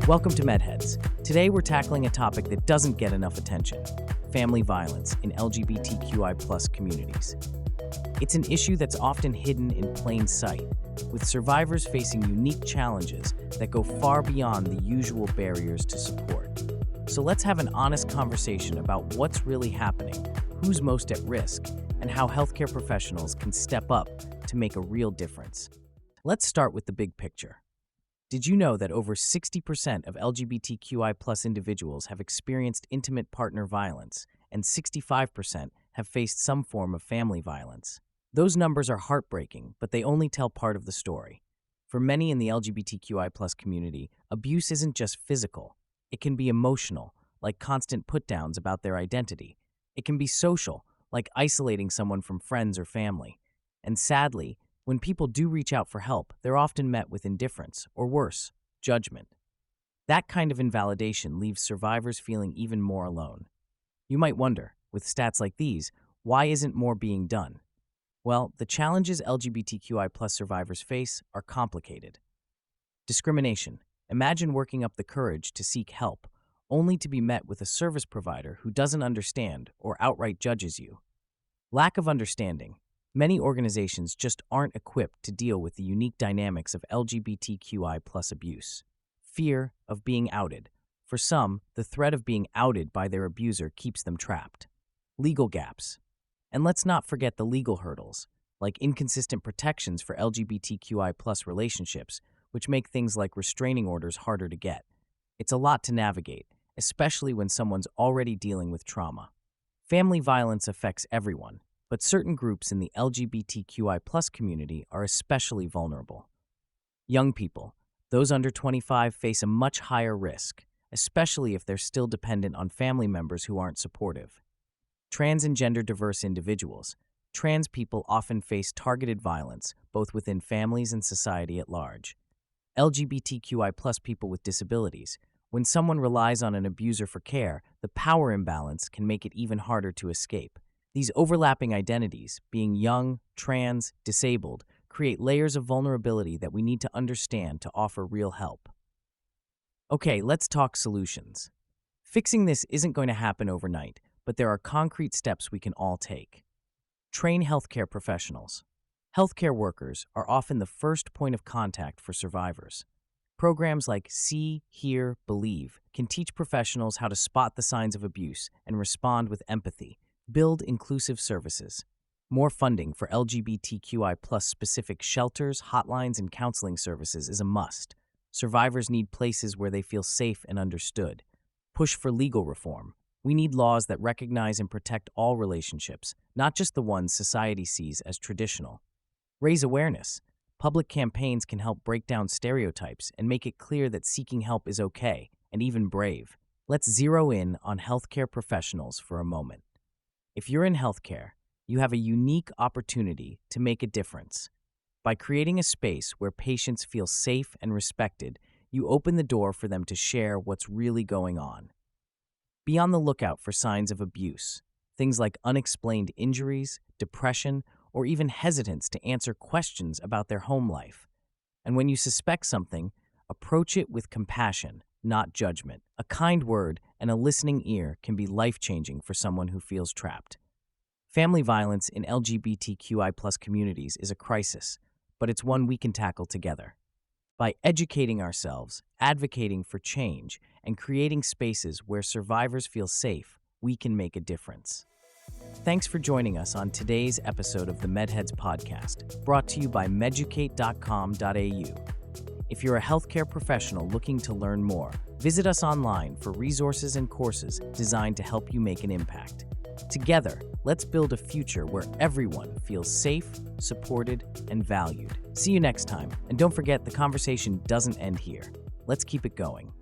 Welcome to MedHeads. Today we're tackling a topic that doesn't get enough attention: family violence in LGBTQI+ communities. It's an issue that's often hidden in plain sight, with survivors facing unique challenges that go far beyond the usual barriers to support. So let's have an honest conversation about what's really happening, who's most at risk, and how healthcare professionals can step up to make a real difference. Let's start with the big picture. Did you know that over 60% of LGBTQI+ individuals have experienced intimate partner violence, and 65% have faced some form of family violence? Those numbers are heartbreaking, but they only tell part of the story. For many in the LGBTQI+ community, abuse isn't just physical. It can be emotional, like constant put-downs about their identity. It can be social, like isolating someone from friends or family. And sadly, when people do reach out for help, they're often met with indifference, or worse, judgment. That kind of invalidation leaves survivors feeling even more alone. You might wonder, with stats like these, why isn't more being done? Well, the challenges LGBTQI+ survivors face are complicated. Discrimination. Imagine working up the courage to seek help, only to be met with a service provider who doesn't understand or outright judges you. Lack of understanding. Many organizations just aren't equipped to deal with the unique dynamics of LGBTQI+ abuse. Fear of being outed. For some, the threat of being outed by their abuser keeps them trapped. Legal gaps. And let's not forget the legal hurdles, like inconsistent protections for LGBTQI+ relationships, which make things like restraining orders harder to get. It's a lot to navigate, especially when someone's already dealing with trauma. Family violence affects everyone, but certain groups in the LGBTQI+ community are especially vulnerable. Young people, those under 25, face a much higher risk, especially if they're still dependent on family members who aren't supportive. Trans and gender-diverse individuals. Trans people often face targeted violence, both within families and society at large. LGBTQI+ people with disabilities. When someone relies on an abuser for care, the power imbalance can make it even harder to escape. These overlapping identities, being young, trans, disabled, create layers of vulnerability that we need to understand to offer real help. Okay, let's talk solutions. Fixing this isn't going to happen overnight, but there are concrete steps we can all take. Train healthcare professionals. Healthcare workers are often the first point of contact for survivors. Programs like See, Hear, Believe can teach professionals how to spot the signs of abuse and respond with empathy. Build inclusive services. More funding for LGBTQI+ specific shelters, hotlines, and counseling services is a must. Survivors need places where they feel safe and understood. Push for legal reform. We need laws that recognize and protect all relationships, not just the ones society sees as traditional. Raise awareness. Public campaigns can help break down stereotypes and make it clear that seeking help is okay, and even brave. Let's zero in on healthcare professionals for a moment. If you're in healthcare, you have a unique opportunity to make a difference. By creating a space where patients feel safe and respected, you open the door for them to share what's really going on. Be on the lookout for signs of abuse, things like unexplained injuries, depression, or even hesitance to answer questions about their home life. And when you suspect something, approach it with compassion, not judgment. A kind word and a listening ear can be life-changing for someone who feels trapped. Family violence in LGBTQI+ communities is a crisis, but it's one we can tackle together. By educating ourselves, advocating for change, and creating spaces where survivors feel safe, we can make a difference. Thanks for joining us on today's episode of the MedHeads podcast, brought to you by meducate.com.au. If you're a healthcare professional looking to learn more, visit us online for resources and courses designed to help you make an impact. Together, let's build a future where everyone feels safe, supported, and valued. See you next time, and don't forget the conversation doesn't end here. Let's keep it going.